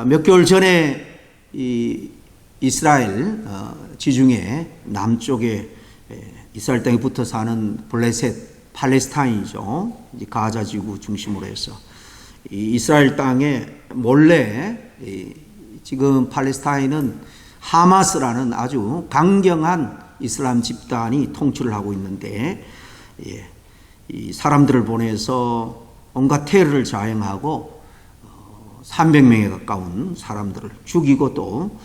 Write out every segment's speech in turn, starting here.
몇 개월 전에 이 이스라엘 지중해 남쪽에 이스라엘 땅에 붙어 사는 블레셋 팔레스타인이죠. 가자 지구 중심으로 해서 이 이스라엘 땅에 몰래 지금 팔레스타인은 하마스라는 아주 강경한 이슬람 집단이 통치를 하고 있는데 이 사람들을 보내서 온갖 테러를 자행하고 300명에 가까운 사람들을 죽이고 또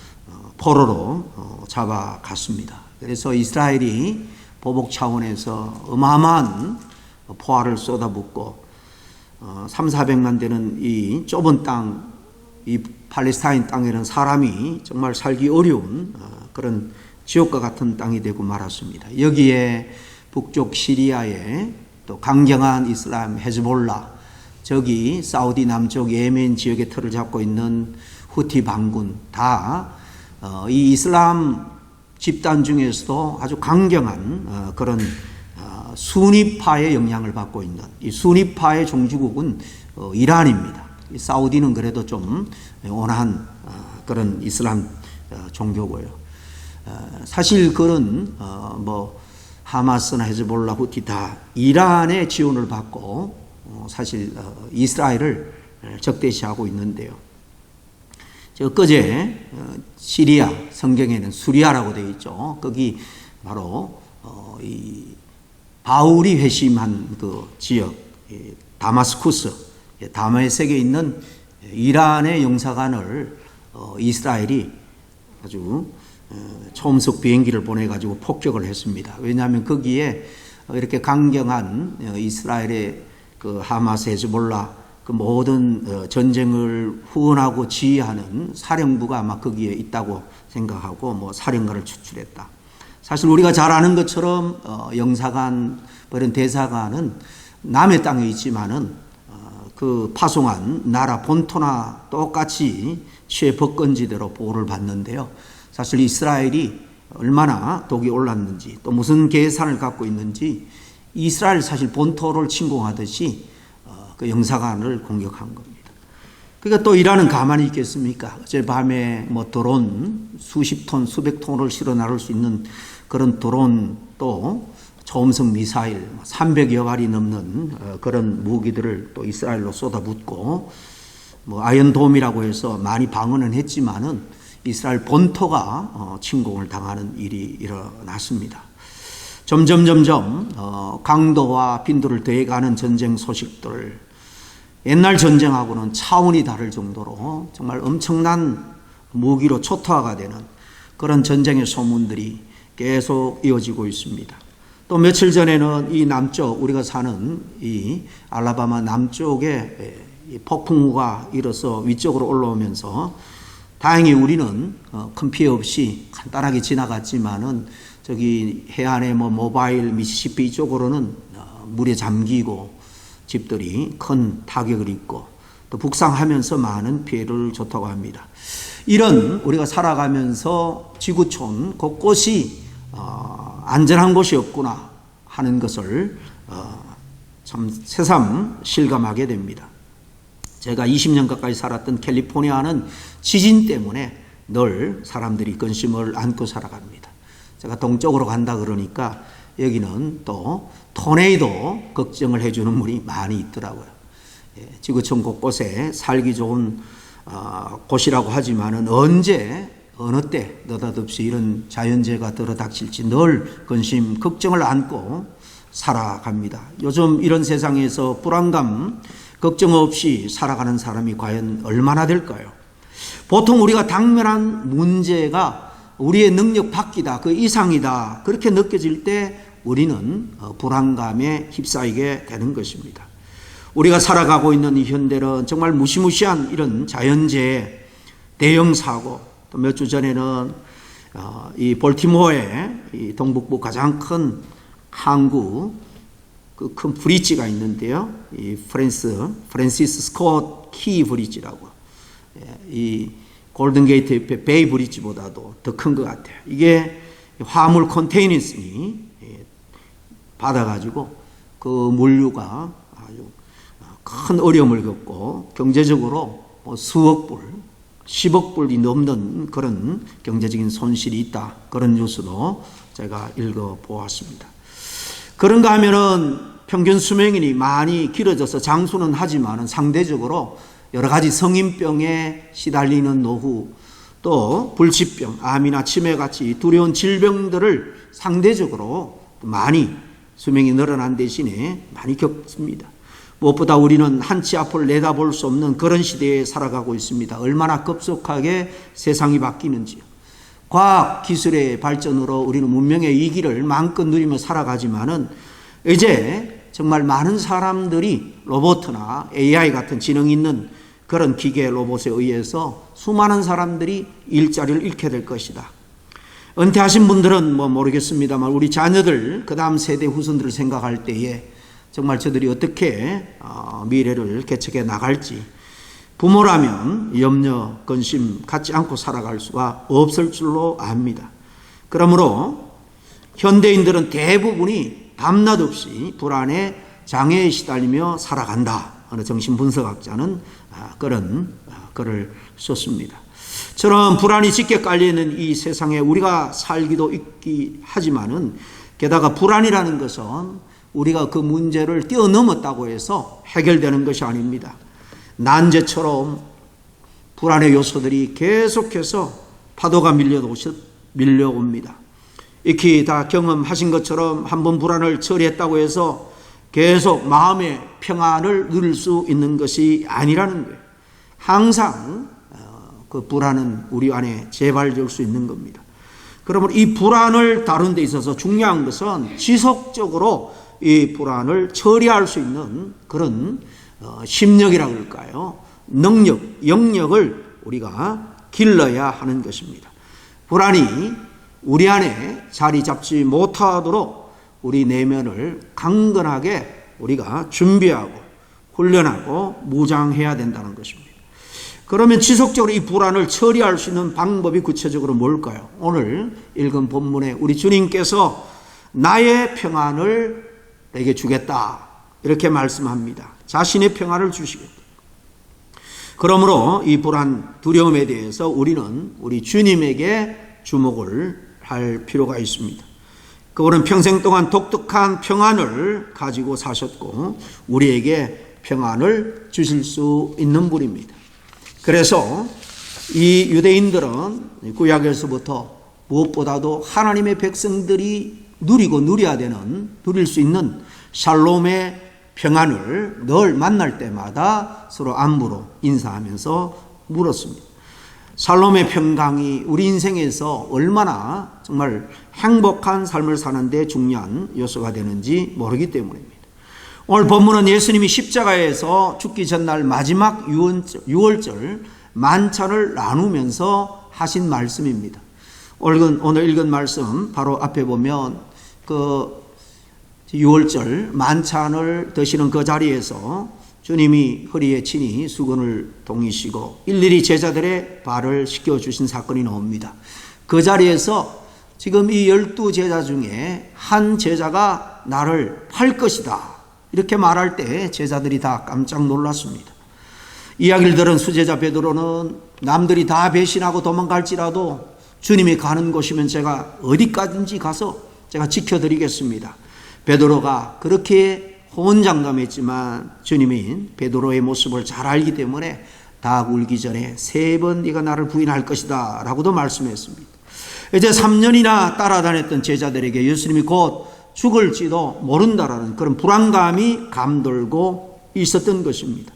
포로로 잡아갔습니다. 그래서 이스라엘이 보복 차원에서 어마어마한 포화를 쏟아붓고 300~400만 되는 이 좁은 땅, 이 팔레스타인 땅에는 사람이 정말 살기 어려운 그런 지옥과 같은 땅이 되고 말았습니다. 여기에 북쪽 시리아에 또 강경한 이슬람 헤즈볼라, 저기 사우디 남쪽 예멘 지역에 틀을 잡고 있는 후티 반군, 다 이 이슬람 집단 중에서도 아주 강경한 그런 수니파의 영향을 받고 있는 이 수니파의 종주국은 이란입니다. 사우디는 그래도 좀 온화한 그런 이슬람 종교고요. 사실 그런 하마스나 헤즈볼라, 후티 다 이란의 지원을 받고 사실 이스라엘을 적대시하고 있는데요. 제가 그제 시리아, 성경에는 수리아라고 되어 있죠. 거기 바로 이 바울이 회심한 그 지역, 다마스쿠스, 다메섹에 있는 이란의 영사관을 이스라엘이 아주 초음속 비행기를 보내가지고 폭격을 했습니다. 왜냐하면 거기에 이렇게 강경한 이스라엘의 그 하마스, 헤즈볼라 그 모든 전쟁을 후원하고 지휘하는 사령부가 아마 거기에 있다고 생각하고 사령관을 추출했다. 사실 우리가 잘 아는 것처럼 영사관, 이런 대사관은 남의 땅에 있지만은 그 파송한 나라 본토나 똑같이 최법권지대로 보호를 받는데요. 사실 이스라엘이 얼마나 독이 올랐는지 또 무슨 계산을 갖고 있는지 이스라엘 사실 본토를 침공하듯이 그 영사관을 공격한 겁니다. 그러니까 또 이란은 가만히 있겠습니까? 어젯밤에 드론 수십 톤, 수백 톤을 실어 나를 수 있는 그런 드론, 또 초음속 미사일 300여 발이 넘는 그런 무기들을 또 이스라엘로 쏟아붓고 아이언돔이라고 해서 많이 방어는 했지만은 이스라엘 본토가 침공을 당하는 일이 일어났습니다. 점점 강도와 빈도를 더해가는 전쟁 소식들, 옛날 전쟁하고는 차원이 다를 정도로 정말 엄청난 무기로 초토화가 되는 그런 전쟁의 소문들이 계속 이어지고 있습니다. 또 며칠 전에는 이 남쪽, 우리가 사는 이 알라바마 남쪽에 폭풍우가 일어서 위쪽으로 올라오면서 다행히 우리는 큰 피해 없이 간단하게 지나갔지만은 저기 해안의 모바일, 미시시피 이쪽으로는 물에 잠기고 집들이 큰 타격을 입고 또 북상하면서 많은 피해를 줬다고 합니다. 이런 우리가 살아가면서 지구촌 곳곳이 안전한 곳이 없구나 하는 것을 참 새삼 실감하게 됩니다. 제가 20년 가까이 살았던 캘리포니아는 지진 때문에 늘 사람들이 근심을 안고 살아갑니다. 제가 동쪽으로 간다 그러니까 여기는 또 토네이도 걱정을 해주는 분이 많이 있더라고요. 지구촌 곳곳에 살기 좋은 곳이라고 하지만은 언제 어느 때 느닷없이 이런 자연재해가 들어닥칠지 늘 근심, 걱정을 안고 살아갑니다. 요즘 이런 세상에서 불안감, 걱정 없이 살아가는 사람이 과연 얼마나 될까요? 보통 우리가 당면한 문제가 우리의 능력 밖이다, 그 이상이다, 그렇게 느껴질 때 우리는 불안감에 휩싸이게 되는 것입니다. 우리가 살아가고 있는 이 현대는 정말 무시무시한 이런 자연재해, 대형 사고, 또 몇 주 전에는 이 볼티모어의 이 동북부 가장 큰 항구, 그 큰 브릿지가 있는데요. 이 프랜시스 스콧 키 브릿지라고. 이 골든 게이트 옆에 베이 브릿지보다도 더 큰 것 같아요. 이게 화물 컨테이너선이 받아가지고 그 물류가 아주 큰 어려움을 겪고 경제적으로 수억 불, 10억 불이 넘는 그런 경제적인 손실이 있다. 그런 뉴스도 제가 읽어보았습니다. 그런가 하면은 평균 수명이 많이 길어져서 장수는 하지만 상대적으로 여러 가지 성인병에 시달리는 노후, 또 불치병, 암이나 치매같이 두려운 질병들을 상대적으로 많이 수명이 늘어난 대신에 많이 겪습니다. 무엇보다 우리는 한치 앞을 내다볼 수 없는 그런 시대에 살아가고 있습니다. 얼마나 급속하게 세상이 바뀌는지요. 과학 기술의 발전으로 우리는 문명의 이기를 마음껏 누리며 살아가지만은 이제 정말 많은 사람들이 로봇이나 AI 같은 지능 있는 그런 기계 로봇에 의해서 수많은 사람들이 일자리를 잃게 될 것이다. 은퇴하신 분들은 모르겠습니다만 우리 자녀들, 그 다음 세대 후손들을 생각할 때에 정말 저들이 어떻게 미래를 개척해 나갈지 부모라면 염려, 근심 갖지 않고 살아갈 수가 없을 줄로 압니다. 그러므로 현대인들은 대부분이 밤낮 없이 불안에 장애에 시달리며 살아간다. 어느 정신분석학자는 그런 글을 썼습니다. 저런 불안이 짙게 깔려있는 이 세상에 우리가 살기도 있기 하지만은 게다가 불안이라는 것은 우리가 그 문제를 뛰어넘었다고 해서 해결되는 것이 아닙니다. 난제처럼 불안의 요소들이 계속해서 파도가 밀려옵니다. 익히 다 경험하신 것처럼 한번 불안을 처리했다고 해서 계속 마음의 평안을 누릴 수 있는 것이 아니라는 거예요. 항상 그 불안은 우리 안에 재발될 수 있는 겁니다. 그러므로 이 불안을 다룬 데 있어서 중요한 것은 지속적으로 이 불안을 처리할 수 있는 그런 심력이라고 할까요? 능력, 영역을 우리가 길러야 하는 것입니다. 불안이 우리 안에 자리 잡지 못하도록 우리 내면을 강건하게 우리가 준비하고 훈련하고 무장해야 된다는 것입니다. 그러면 지속적으로 이 불안을 처리할 수 있는 방법이 구체적으로 뭘까요? 오늘 읽은 본문에 우리 주님께서 나의 평안을 내게 주겠다 이렇게 말씀합니다. 자신의 평안을 주시겠다. 그러므로 이 불안, 두려움에 대해서 우리는 우리 주님에게 주목을 할 필요가 있습니다. 그분은 평생 동안 독특한 평안을 가지고 사셨고 우리에게 평안을 주실 수 있는 분입니다. 그래서 이 유대인들은 구약에서부터 무엇보다도 하나님의 백성들이 누리고 누릴 수 있는 샬롬의 평안을 늘 만날 때마다 서로 안부로 인사하면서 물었습니다. 샬롬의 평강이 우리 인생에서 얼마나 정말 행복한 삶을 사는 데 중요한 요소가 되는지 모르기 때문입니다. 오늘 본문은 예수님이 십자가에서 죽기 전날 마지막 유월절 만찬을 나누면서 하신 말씀입니다. 오늘 읽은 말씀 바로 앞에 보면 그 유월절 만찬을 드시는 그 자리에서 주님이 허리에 친히 수건을 동이시고 일일이 제자들의 발을 씻겨주신 사건이 나옵니다. 그 자리에서 지금 이 12제자 중에 한 제자가 나를 팔 것이다 이렇게 말할 때 제자들이 다 깜짝 놀랐습니다. 이야기를 들은 수제자 베드로는 남들이 다 배신하고 도망갈지라도 주님이 가는 곳이면 제가 어디까지든지 가서 제가 지켜드리겠습니다. 베드로가 그렇게 호언장담했지만 주님이 베드로의 모습을 잘 알기 때문에 닭 울기 전에 3번 네가 나를 부인할 것이다 라고도 말씀했습니다. 이제 3년이나 따라다녔던 제자들에게 예수님이 곧 죽을지도 모른다라는 그런 불안감이 감돌고 있었던 것입니다.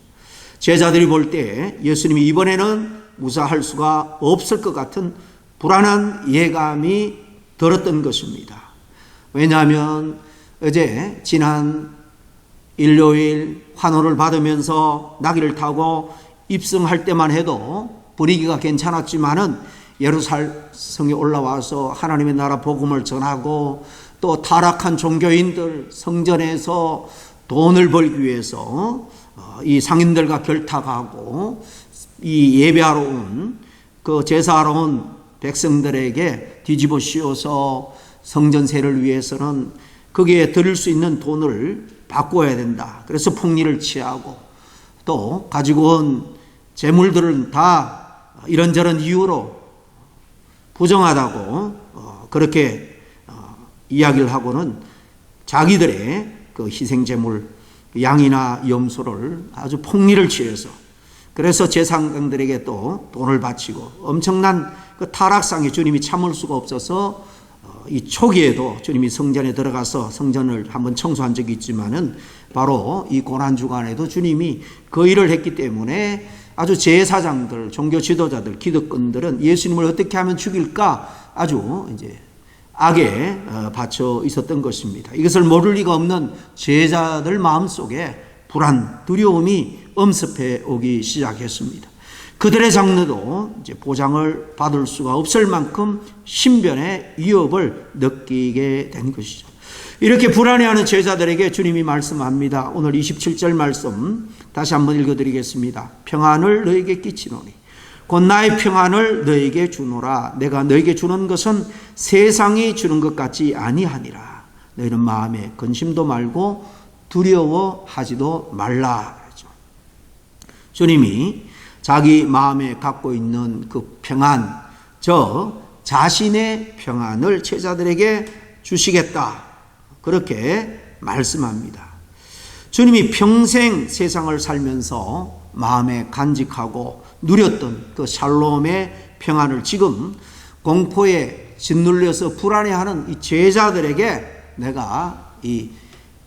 제자들이 볼 때 예수님이 이번에는 무사할 수가 없을 것 같은 불안한 예감이 들었던 것입니다. 왜냐하면 어제 지난 일요일 환호를 받으면서 나귀를 타고 입성할 때만 해도 분위기가 괜찮았지만은 예루살렘에 올라와서 하나님의 나라 복음을 전하고 또 타락한 종교인들 성전에서 돈을 벌기 위해서 이 상인들과 결탁하고 이 예배하러 온 그 제사하러 온 백성들에게 뒤집어 씌워서 성전세를 위해서는 거기에 드릴 수 있는 돈을 바꿔야 된다. 그래서 폭리를 취하고 또 가지고 온 재물들을 다 이런저런 이유로 부정하다고 그렇게 이야기를 하고는 자기들의 그 희생제물 양이나 염소를 아주 폭리를 취해서 그래서 제사장들에게 또 돈을 바치고 엄청난 그 타락상에 주님이 참을 수가 없어서 이 초기에도 주님이 성전에 들어가서 성전을 한번 청소한 적이 있지만은 바로 이 고난주간에도 주님이 그 일을 했기 때문에 아주 제사장들, 종교 지도자들, 기득권들은 예수님을 어떻게 하면 죽일까 아주 이제 악에 받쳐 있었던 것입니다. 이것을 모를 리가 없는 제자들 마음속에 불안, 두려움이 엄습해 오기 시작했습니다. 그들의 장르도 이제 보장을 받을 수가 없을 만큼 신변의 위협을 느끼게 된 것이죠. 이렇게 불안해하는 제자들에게 주님이 말씀합니다. 오늘 27절 말씀 다시 한번 읽어드리겠습니다. 평안을 너에게 끼치노니 곧 나의 평안을 너에게 주노라. 내가 너에게 주는 것은 세상이 주는 것 같지 아니하니라. 너희는 마음에 근심도 말고 두려워하지도 말라. 주님이 자기 마음에 갖고 있는 그 평안, 저 자신의 평안을 제자들에게 주시겠다. 그렇게 말씀합니다. 주님이 평생 세상을 살면서 마음에 간직하고 누렸던 그 샬롬의 평안을 지금 공포에 짓눌려서 불안해하는 이 제자들에게 내가 이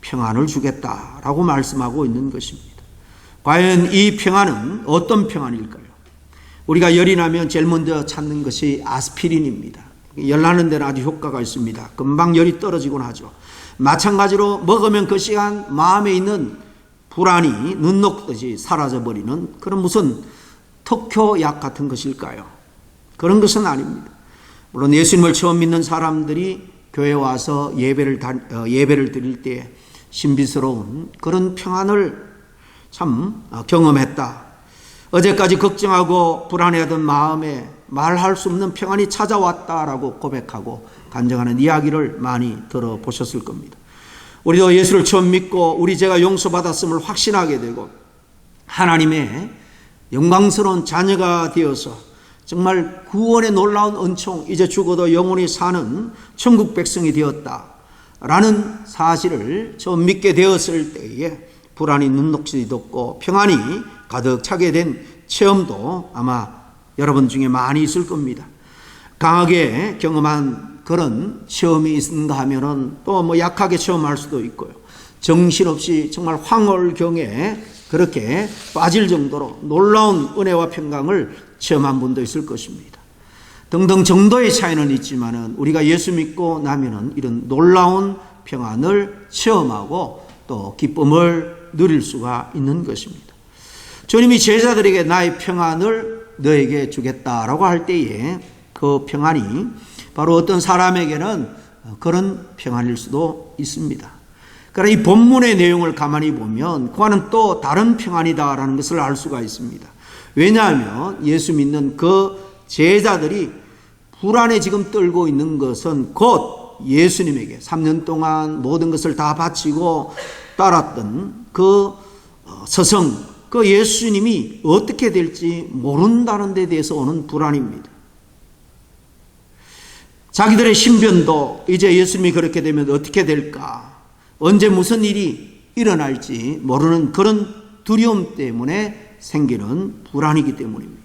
평안을 주겠다라고 말씀하고 있는 것입니다. 과연 이 평안은 어떤 평안일까요? 우리가 열이 나면 제일 먼저 찾는 것이 아스피린입니다. 열 나는 데는 아주 효과가 있습니다. 금방 열이 떨어지곤 하죠. 마찬가지로 먹으면 그 시간 마음에 있는 불안이 눈 녹듯이 사라져버리는 그런 무슨 특효약 같은 것일까요? 그런 것은 아닙니다. 물론 예수님을 처음 믿는 사람들이 교회에 와서 예배를 드릴 때 신비스러운 그런 평안을 참 경험했다. 어제까지 걱정하고 불안해하던 마음에 말할 수 없는 평안이 찾아왔다라고 고백하고 간증하는 이야기를 많이 들어보셨을 겁니다. 우리도 예수를 처음 믿고 우리 죄가 용서받았음을 확신하게 되고 하나님의 영광스러운 자녀가 되어서 정말 구원의 놀라운 은총, 이제 죽어도 영원히 사는 천국 백성이 되었다라는 사실을 처음 믿게 되었을 때에 불안이 눈녹이 돋고 평안이 가득 차게 된 체험도 아마 여러분 중에 많이 있을 겁니다. 강하게 경험한 그런 체험이 있는가 하면은 또 뭐 약하게 체험할 수도 있고요. 정신없이 정말 황홀경에 그렇게 빠질 정도로 놀라운 은혜와 평강을 체험한 분도 있을 것입니다. 등등 정도의 차이는 있지만은 우리가 예수 믿고 나면은 이런 놀라운 평안을 체험하고 또 기쁨을 누릴 수가 있는 것입니다. 주님이 제자들에게 나의 평안을 너에게 주겠다라고 할 때에 그 평안이 바로 어떤 사람에게는 그런 평안일 수도 있습니다. 그러나 이 본문의 내용을 가만히 보면 그와는 또 다른 평안이다라는 것을 알 수가 있습니다. 왜냐하면 예수 믿는 그 제자들이 불안에 지금 떨고 있는 것은 곧 예수님에게 3년 동안 모든 것을 다 바치고 따랐던 그 서성, 그 예수님이 어떻게 될지 모른다는 데 대해서 오는 불안입니다. 자기들의 신변도 이제 예수님이 그렇게 되면 어떻게 될까? 언제 무슨 일이 일어날지 모르는 그런 두려움 때문에 생기는 불안이기 때문입니다.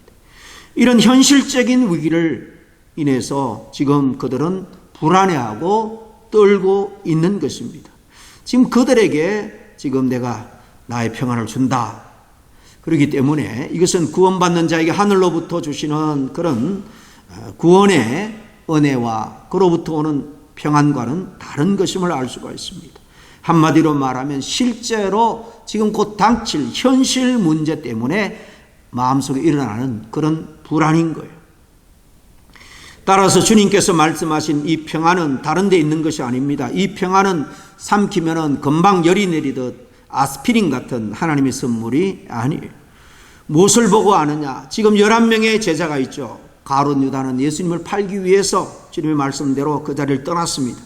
이런 현실적인 위기를 인해서 지금 그들은 불안해하고 떨고 있는 것입니다. 지금 그들에게 지금 내가 나의 평안을 준다. 그렇기 때문에 이것은 구원받는 자에게 하늘로부터 주시는 그런 구원의 은혜와 그로부터 오는 평안과는 다른 것임을 알 수가 있습니다. 한마디로 말하면 실제로 지금 곧 닥칠 현실 문제 때문에 마음속에 일어나는 그런 불안인 거예요. 따라서 주님께서 말씀하신 이 평안은 다른 데 있는 것이 아닙니다. 이 평안은 삼키면은 금방 열이 내리듯 아스피린 같은 하나님의 선물이 아니에요. 무엇을 보고 아느냐? 지금 11명의 제자가 있죠. 가룟 유다는 예수님을 팔기 위해서 주님의 말씀대로 그 자리를 떠났습니다.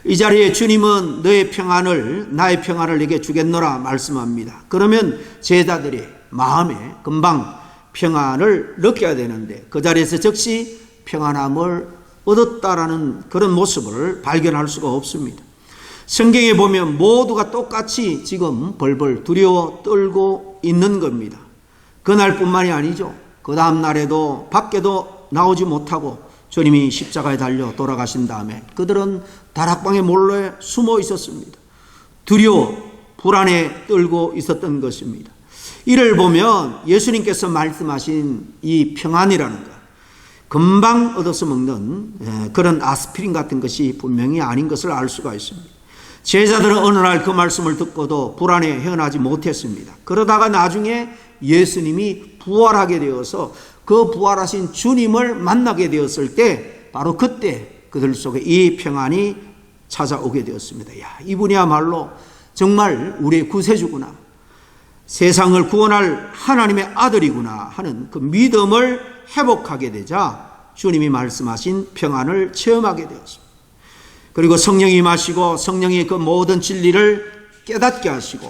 이 자리에 주님은 너의 평안을, 나의 평안을 내게 주겠노라 말씀합니다. 그러면 제자들이 마음에 금방 평안을 느껴야 되는데 그 자리에서 즉시 평안함을 얻었다라는 그런 모습을 발견할 수가 없습니다. 성경에 보면 모두가 똑같이 지금 벌벌 두려워 떨고 있는 겁니다. 그날뿐만이 아니죠. 그 다음 날에도 밖에도 나오지 못하고 주님이 십자가에 달려 돌아가신 다음에 그들은 다락방에 몰래 숨어 있었습니다. 두려워 불안에 떨고 있었던 것입니다. 이를 보면 예수님께서 말씀하신 이 평안이라는 것, 금방 얻어서 먹는 그런 아스피린 같은 것이 분명히 아닌 것을 알 수가 있습니다. 제자들은 어느 날 그 말씀을 듣고도 불안에 헤어나지 못했습니다. 그러다가 나중에 예수님이 부활하게 되어서 그 부활하신 주님을 만나게 되었을 때 바로 그때 그들 속에 이 평안이 찾아오게 되었습니다. 야, 이분이야말로 정말 우리의 구세주구나, 세상을 구원할 하나님의 아들이구나 하는 그 믿음을 회복하게 되자 주님이 말씀하신 평안을 체험하게 되었습니다. 그리고 성령이 임하시고 성령이 그 모든 진리를 깨닫게 하시고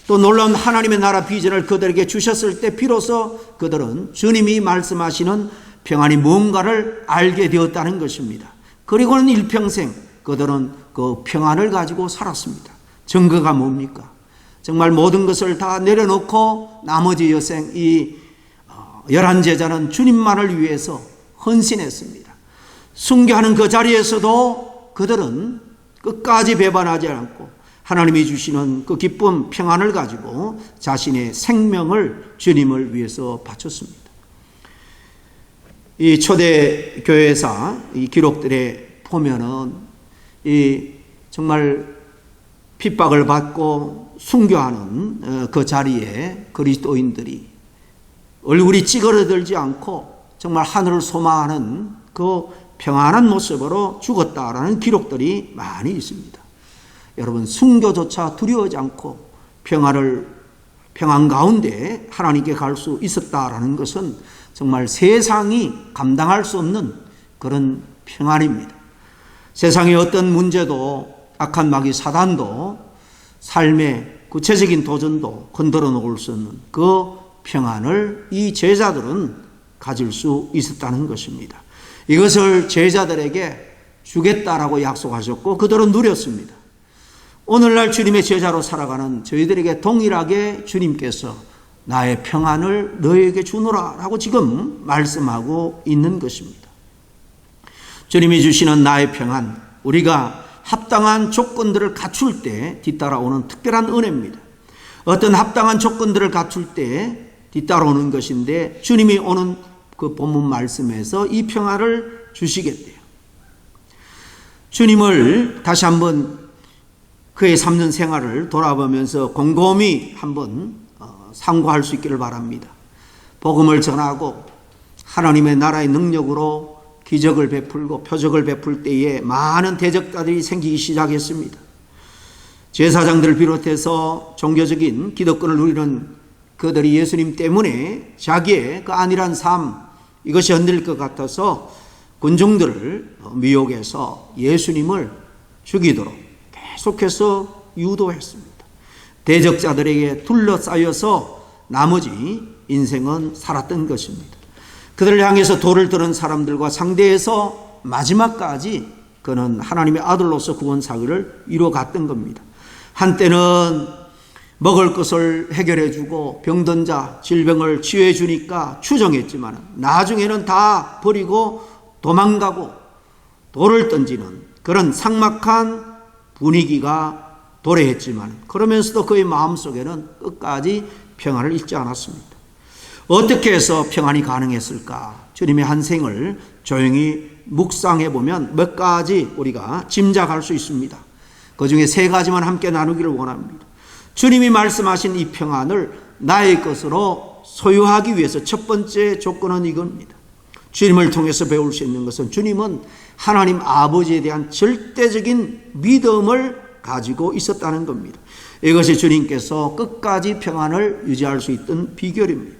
또 놀라운 하나님의 나라 비전을 그들에게 주셨을 때 비로소 그들은 주님이 말씀하시는 평안이 뭔가를 알게 되었다는 것입니다. 그리고는 일평생 그들은 그 평안을 가지고 살았습니다. 증거가 뭡니까? 정말 모든 것을 다 내려놓고 나머지 여생 이 11제자는 주님만을 위해서 헌신했습니다. 순교하는 그 자리에서도 그들은 끝까지 배반하지 않고 하나님이 주시는 그 기쁨, 평안을 가지고 자신의 생명을 주님을 위해서 바쳤습니다. 이 초대 교회사 이 기록들에 보면은 이 정말 핍박을 받고 순교하는 그 자리에 그리스도인들이 얼굴이 찌그러들지 않고 정말 하늘을 소망하는 그 평안한 모습으로 죽었다라는 기록들이 많이 있습니다. 여러분, 순교조차 두려워하지 않고 평안 가운데 하나님께 갈 수 있었다라는 것은 정말 세상이 감당할 수 없는 그런 평안입니다. 세상의 어떤 문제도 악한 마귀 사단도 삶의 구체적인 도전도 건드려 놓을 수 없는 그 평안을 이 제자들은 가질 수 있었다는 것입니다. 이것을 제자들에게 주겠다라고 약속하셨고 그들은 누렸습니다. 오늘날 주님의 제자로 살아가는 저희들에게 동일하게 주님께서 나의 평안을 너에게 주노라 라고 지금 말씀하고 있는 것입니다. 주님이 주시는 나의 평안, 우리가 합당한 조건들을 갖출 때 뒤따라오는 특별한 은혜입니다. 어떤 합당한 조건들을 갖출 때 뒤따라오는 것인데 주님이 오는 그 본문 말씀에서 이 평안을 주시겠대요. 주님을 다시 한번 그의 3년 생활을 돌아보면서 곰곰이 한번 상고할 수 있기를 바랍니다. 복음을 전하고 하나님의 나라의 능력으로 기적을 베풀고 표적을 베풀 때에 많은 대적자들이 생기기 시작했습니다. 제사장들을 비롯해서 종교적인 기득권을 누리는 그들이 예수님 때문에 자기의 그 안일한 삶, 이것이 흔들릴 것 같아서 군중들을 미혹해서 예수님을 죽이도록 계속해서 유도했습니다. 대적자들에게 둘러싸여서 나머지 인생은 살았던 것입니다. 그들을 향해서 돌을 들은 사람들과 상대해서 마지막까지 그는 하나님의 아들로서 구원 사역을 이루어갔던 겁니다. 한때는 먹을 것을 해결해 주고 병든 자 질병을 치유해 주니까 추정했지만 나중에는 다 버리고 도망가고 돌을 던지는 그런 삭막한 분위기가 도래했지만 그러면서도 그의 마음속에는 끝까지 평안을 잊지 않았습니다. 어떻게 해서 평안이 가능했을까? 주님의 한 생을 조용히 묵상해 보면 몇 가지 우리가 짐작할 수 있습니다. 그 중에 3가지만 함께 나누기를 원합니다. 주님이 말씀하신 이 평안을 나의 것으로 소유하기 위해서 첫 번째 조건은 이겁니다. 주님을 통해서 배울 수 있는 것은 주님은 하나님 아버지에 대한 절대적인 믿음을 가지고 있었다는 겁니다. 이것이 주님께서 끝까지 평안을 유지할 수 있던 비결입니다.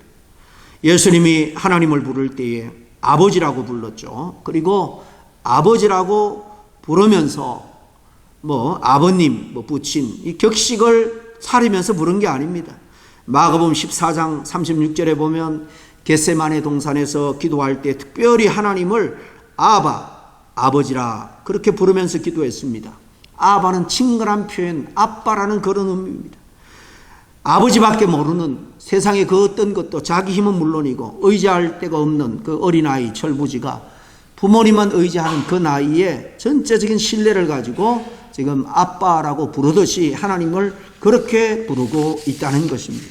예수님이 하나님을 부를 때에 아버지라고 불렀죠. 그리고 아버지라고 부르면서 아버님, 부친 이 격식을 차리면서 부른 게 아닙니다. 마가복음 14장 36절에 보면 겟세마네 동산에서 기도할 때 특별히 하나님을 아바, 아버지라 그렇게 부르면서 기도했습니다. 아바는 친근한 표현, 아빠라는 그런 의미입니다. 아버지밖에 모르는 세상의 그 어떤 것도 자기 힘은 물론이고 의지할 데가 없는 그 어린아이 철부지가 부모님만 의지하는 그 나이에 전체적인 신뢰를 가지고 지금 아빠라고 부르듯이 하나님을 그렇게 부르고 있다는 것입니다.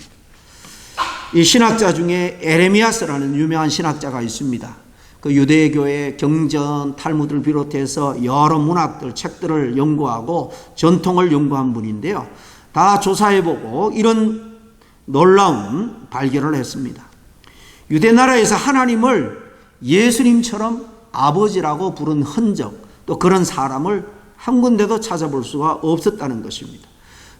이 신학자 중에 에레미야스라는 유명한 신학자가 있습니다. 그 유대교의 경전, 탈무드를 비롯해서 여러 문학들, 책들을 연구하고 전통을 연구한 분인데요. 다 조사해보고 이런 놀라운 발견을 했습니다. 유대 나라에서 하나님을 예수님처럼 아버지라고 부른 흔적, 또 그런 사람을 한 군데도 찾아볼 수가 없었다는 것입니다.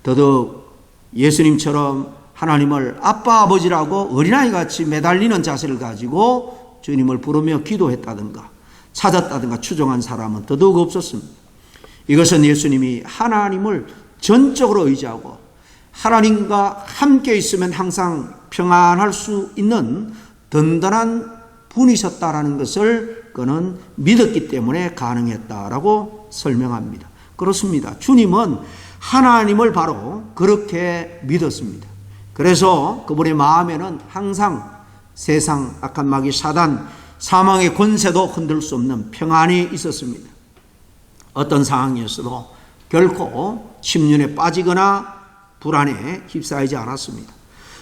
더더욱 예수님처럼 하나님을 아빠, 아버지라고 어린아이같이 매달리는 자세를 가지고 주님을 부르며 기도했다든가 찾았다든가 추종한 사람은 더더욱 없었습니다. 이것은 예수님이 하나님을 전적으로 의지하고 하나님과 함께 있으면 항상 평안할 수 있는 든든한 분이셨다라는 것을 그는 믿었기 때문에 가능했다라고 설명합니다. 그렇습니다. 주님은 하나님을 바로 그렇게 믿었습니다. 그래서 그분의 마음에는 항상 세상, 악한 마귀, 사단, 사망의 권세도 흔들 수 없는 평안이 있었습니다. 어떤 상황이었어도 결코 침륜에 빠지거나 불안에 휩싸이지 않았습니다.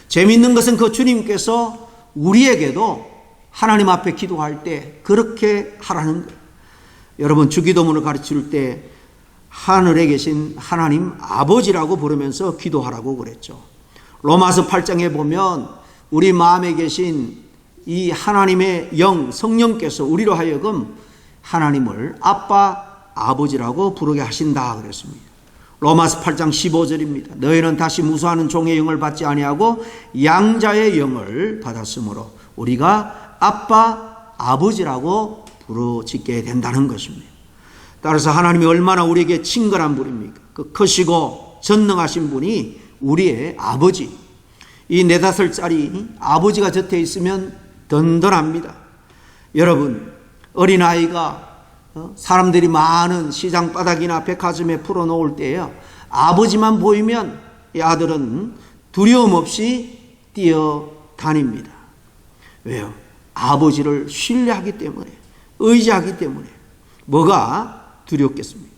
재미있는 것은 그 주님께서 우리에게도 하나님 앞에 기도할 때 그렇게 하라는 거예요. 여러분, 주기도문을 가르칠 때 하늘에 계신 하나님 아버지라고 부르면서 기도하라고 그랬죠. 로마서 8장에 보면 우리 마음에 계신 이 하나님의 영, 성령께서 우리로 하여금 하나님을 아빠, 아버지라고 부르게 하신다 그랬습니다. 로마서 8장 15절입니다. 너희는 다시 무수하는 종의 영을 받지 아니하고 양자의 영을 받았으므로 우리가 아빠, 아버지라고 부르짖게 된다는 것입니다. 따라서 하나님이 얼마나 우리에게 친근한 분입니까? 그 크시고 전능하신 분이 우리의 아버지. 이 4-5살짜리 아버지가 곁에 있으면 든든합니다. 여러분, 어린아이가 사람들이 많은 시장 바닥이나 백화점에 풀어놓을 때에요, 아버지만 보이면 이 아들은 두려움 없이 뛰어다닙니다. 왜요? 아버지를 신뢰하기 때문에, 의지하기 때문에. 뭐가 두렵겠습니까?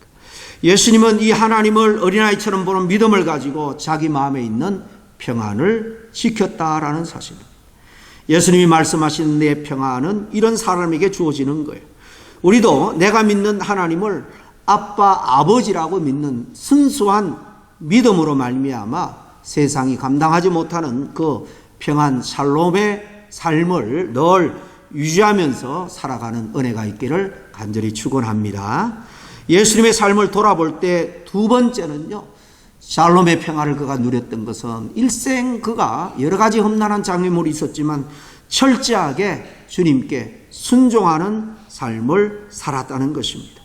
예수님은 이 하나님을 어린아이처럼 보는 믿음을 가지고 자기 마음에 있는 평안을 지켰다라는 사실입니다. 예수님이 말씀하신 내 평안은 이런 사람에게 주어지는 거예요. 우리도 내가 믿는 하나님을 아빠, 아버지라고 믿는 순수한 믿음으로 말미암아 세상이 감당하지 못하는 그 평안 샬롬의 삶을 늘 유지하면서 살아가는 은혜가 있기를 간절히 축원합니다. 예수님의 삶을 돌아볼 때 두 번째는요, 샬롬의 평안을 그가 누렸던 것은 일생 그가 여러 가지 험난한 장애물이 있었지만 철저하게 주님께 순종하는 삶을 살았다는 것입니다.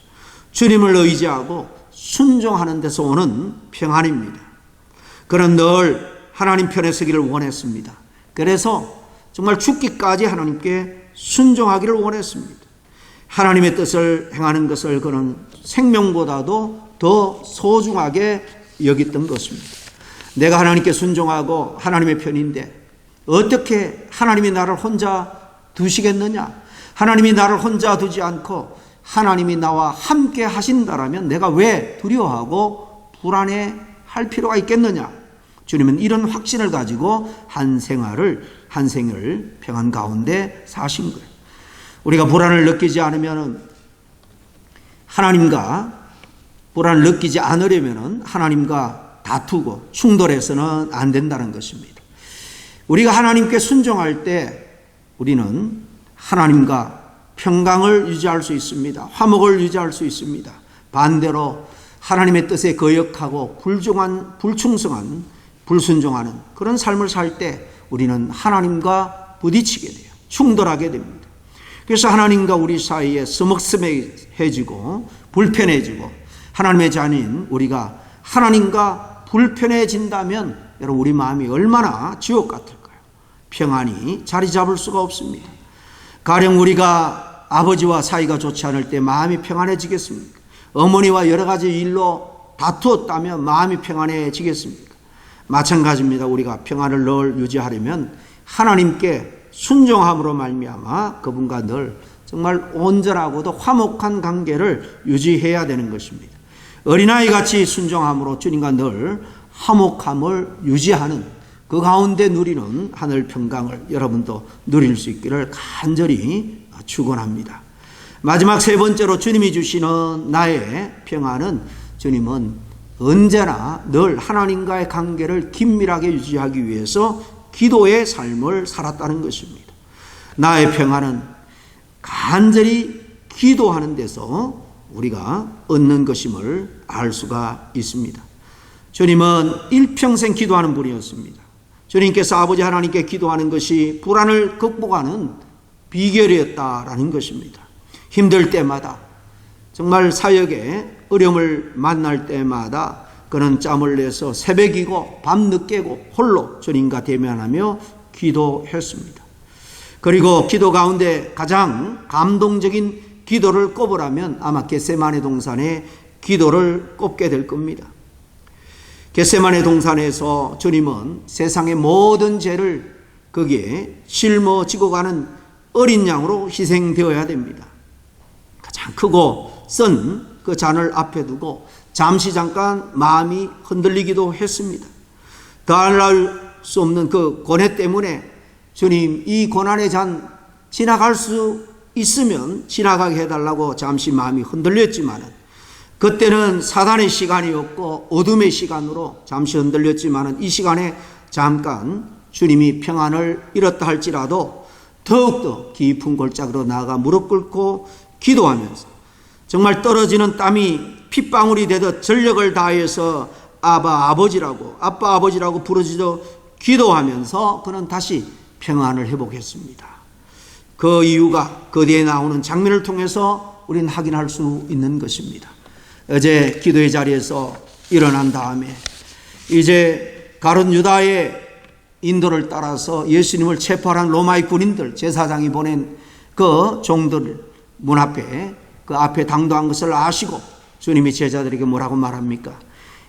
주님을 의지하고 순종하는 데서 오는 평안입니다. 그는 늘 하나님 편에 서기를 원했습니다. 그래서 정말 죽기까지 하나님께 순종하기를 원했습니다. 하나님의 뜻을 행하는 것을 그는 생명보다도 더 소중하게 여겼던 것입니다. 내가 하나님께 순종하고 하나님의 편인데 어떻게 하나님이 나를 혼자 두시겠느냐? 하나님이 나를 혼자 두지 않고 하나님이 나와 함께 하신다라면 내가 왜 두려워하고 불안해할 필요가 있겠느냐? 주님은 이런 확신을 가지고 한 생을 평안 가운데 사신 거예요. 우리가 불안을 느끼지 않으면 하나님과 불안을 느끼지 않으려면 하나님과 다투고 충돌해서는 안 된다는 것입니다. 우리가 하나님께 순종할 때 우리는 하나님과 평강을 유지할 수 있습니다. 화목을 유지할 수 있습니다. 반대로 하나님의 뜻에 거역하고 불충성한, 불순종하는 그런 삶을 살 때 우리는 하나님과 부딪히게 돼요. 충돌하게 됩니다. 그래서 하나님과 우리 사이에 서먹서먹해지고 불편해지고 하나님의 자녀인 우리가 하나님과 불편해진다면 여러분 우리 마음이 얼마나 지옥 같을까요? 평안이 자리 잡을 수가 없습니다. 가령 우리가 아버지와 사이가 좋지 않을 때 마음이 평안해지겠습니까? 어머니와 여러 가지 일로 다투었다면 마음이 평안해지겠습니까? 마찬가지입니다. 우리가 평안을 늘 유지하려면 하나님께 순종함으로 말미암아 그분과 늘 정말 온전하고도 화목한 관계를 유지해야 되는 것입니다. 어린아이같이 순종함으로 주님과 늘 화목함을 유지하는 그 가운데 누리는 하늘 평강을 여러분도 누릴 수 있기를 간절히 축원합니다. 마지막 세 번째로 주님이 주시는 나의 평안은, 주님은 언제나 늘 하나님과의 관계를 긴밀하게 유지하기 위해서 기도의 삶을 살았다는 것입니다. 나의 평안은 간절히 기도하는 데서 우리가 얻는 것임을 알 수가 있습니다. 주님은 일평생 기도하는 분이었습니다. 주님께서 아버지 하나님께 기도하는 것이 불안을 극복하는 비결이었다라는 것입니다. 힘들 때마다, 정말 사역에 어려움을 만날 때마다 그는 짬을 내서 새벽이고 밤늦게고 홀로 주님과 대면하며 기도했습니다. 그리고 기도 가운데 가장 감동적인 기도를 꼽으라면 아마 겟세마네 동산의 기도를 꼽게 될 겁니다. 겟세마네 동산에서 주님은 세상의 모든 죄를 거기에 짊어지고 가는 어린 양으로 희생되어야 됩니다. 가장 크고 쓴 그 잔을 앞에 두고 잠시 잠깐 마음이 흔들리기도 했습니다. 더할 수 없는 그 고뇌 때문에 주님, 이 고난의 잔 지나갈 수 있으면 지나가게 해달라고 잠시 마음이 흔들렸지만, 그때는 사단의 시간이었고 어둠의 시간으로 잠시 흔들렸지만 이 시간에 잠깐 주님이 평안을 잃었다 할지라도 더욱더 깊은 골짜기로 나아가 무릎 꿇고 기도하면서 정말 떨어지는 땀이 핏방울이 되듯 전력을 다해서 아빠 아버지라고 부르짖어 기도하면서 그는 다시 평안을 회복했습니다. 그 이유가 그 뒤에 나오는 장면을 통해서 우리는 확인할 수 있는 것입니다. 어제 기도의 자리에서 일어난 다음에 이제 가룟 유다의 인도를 따라서 예수님을 체포하는 로마의 군인들, 제사장이 보낸 그 종들 문 앞에, 그 앞에 당도한 것을 아시고 주님이 제자들에게 뭐라고 말합니까?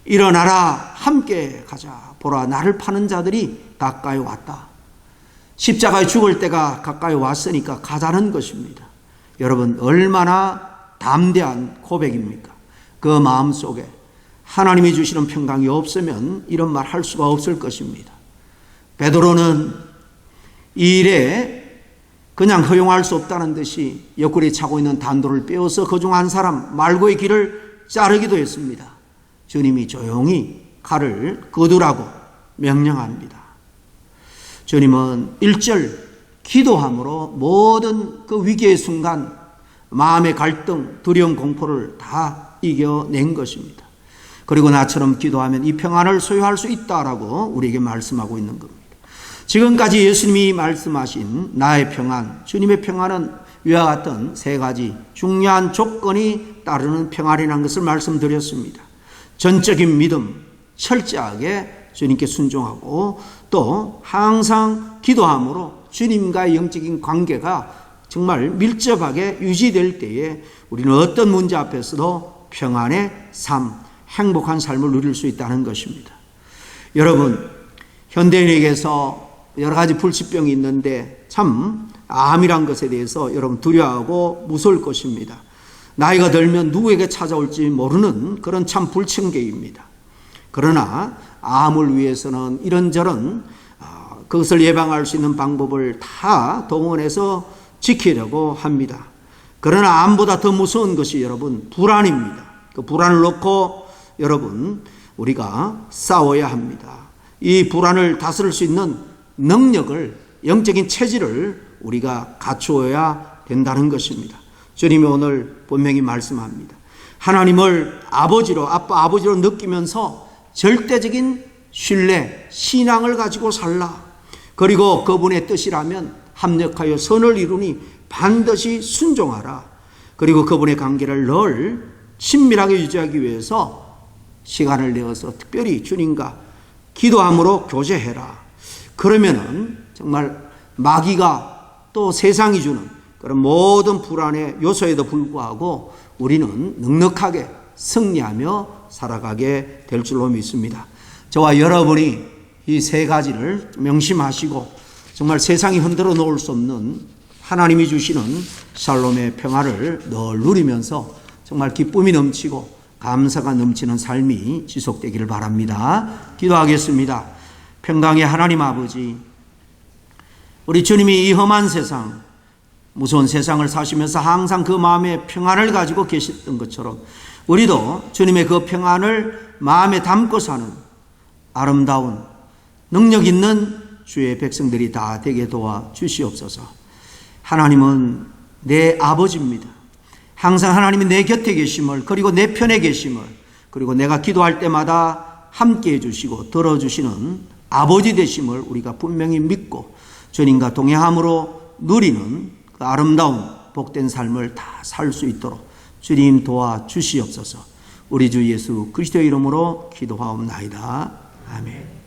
일어나라, 함께 가자. 보라, 나를 파는 자들이 가까이 왔다. 십자가에 죽을 때가 가까이 왔으니까 가자는 것입니다. 여러분, 얼마나 담대한 고백입니까? 그 마음속에 하나님이 주시는 평강이 없으면 이런 말 할 수가 없을 것입니다. 베드로는 이 일에 그냥 허용할 수 없다는 듯이 옆구리에 차고 있는 단도를 빼어서 그중 한 사람 말고의 길을 자르기도 했습니다. 주님이 조용히 칼을 거두라고 명령합니다. 주님은 1절 기도함으로 모든 그 위기의 순간 마음의 갈등, 두려움, 공포를 다 이겨낸 것입니다. 그리고 나처럼 기도하면 이 평안을 소유할 수 있다라고 우리에게 말씀하고 있는 겁니다. 지금까지 예수님이 말씀하신 나의 평안, 주님의 평안은 위와 같은 세 가지 중요한 조건이 따르는 평안이라는 것을 말씀드렸습니다. 전적인 믿음, 철저하게 주님께 순종하고 또 항상 기도함으로 주님과의 영적인 관계가 정말 밀접하게 유지될 때에 우리는 어떤 문제 앞에서도 평안의 삶, 행복한 삶을 누릴 수 있다는 것입니다. 여러분, 현대인에게서 여러 가지 불치병이 있는데 참 암이란 것에 대해서 여러분 두려워하고 무서울 것입니다. 나이가 들면 누구에게 찾아올지 모르는 그런 참 불청객입니다. 그러나 암을 위해서는 이런저런 그것을 예방할 수 있는 방법을 다 동원해서 지키려고 합니다. 그러나 암보다 더 무서운 것이 여러분 불안입니다. 그 불안을 놓고 여러분 우리가 싸워야 합니다. 이 불안을 다스릴 수 있는 능력을, 영적인 체질을 우리가 갖추어야 된다는 것입니다. 주님이 오늘 분명히 말씀합니다. 하나님을 아버지로, 아버지로 느끼면서 절대적인 신뢰, 신앙을 가지고 살라. 그리고 그분의 뜻이라면 합력하여 선을 이루니 반드시 순종하라. 그리고 그분의 관계를 늘 친밀하게 유지하기 위해서 시간을 내어서 특별히 주님과 기도함으로 교제해라. 그러면은 정말 마귀가 또 세상이 주는 그런 모든 불안의 요소에도 불구하고 우리는 넉넉하게 승리하며 살아가게 될 줄로 믿습니다. 저와 여러분이 이 세 가지를 명심하시고 정말 세상이 흔들어 놓을 수 없는 하나님이 주시는 샬롬의 평화를 늘 누리면서 정말 기쁨이 넘치고 감사가 넘치는 삶이 지속되기를 바랍니다. 기도하겠습니다. 평강의 하나님 아버지, 우리 주님이 이 험한 세상, 무서운 세상을 사시면서 항상 그 마음에 평안을 가지고 계셨던 것처럼 우리도 주님의 그 평안을 마음에 담고 사는 아름다운 능력 있는 주의 백성들이 다 되게 도와 주시옵소서. 하나님은 내 아버지입니다. 항상 하나님이 내 곁에 계심을, 그리고 내 편에 계심을, 그리고 내가 기도할 때마다 함께 해주시고 들어주시는 아버지 되심을 우리가 분명히 믿고 주님과 동행함으로 누리는 그 아름다운 복된 삶을 다 살 수 있도록 주님 도와주시옵소서. 우리 주 예수 그리스도의 이름으로 기도하옵나이다. 아멘.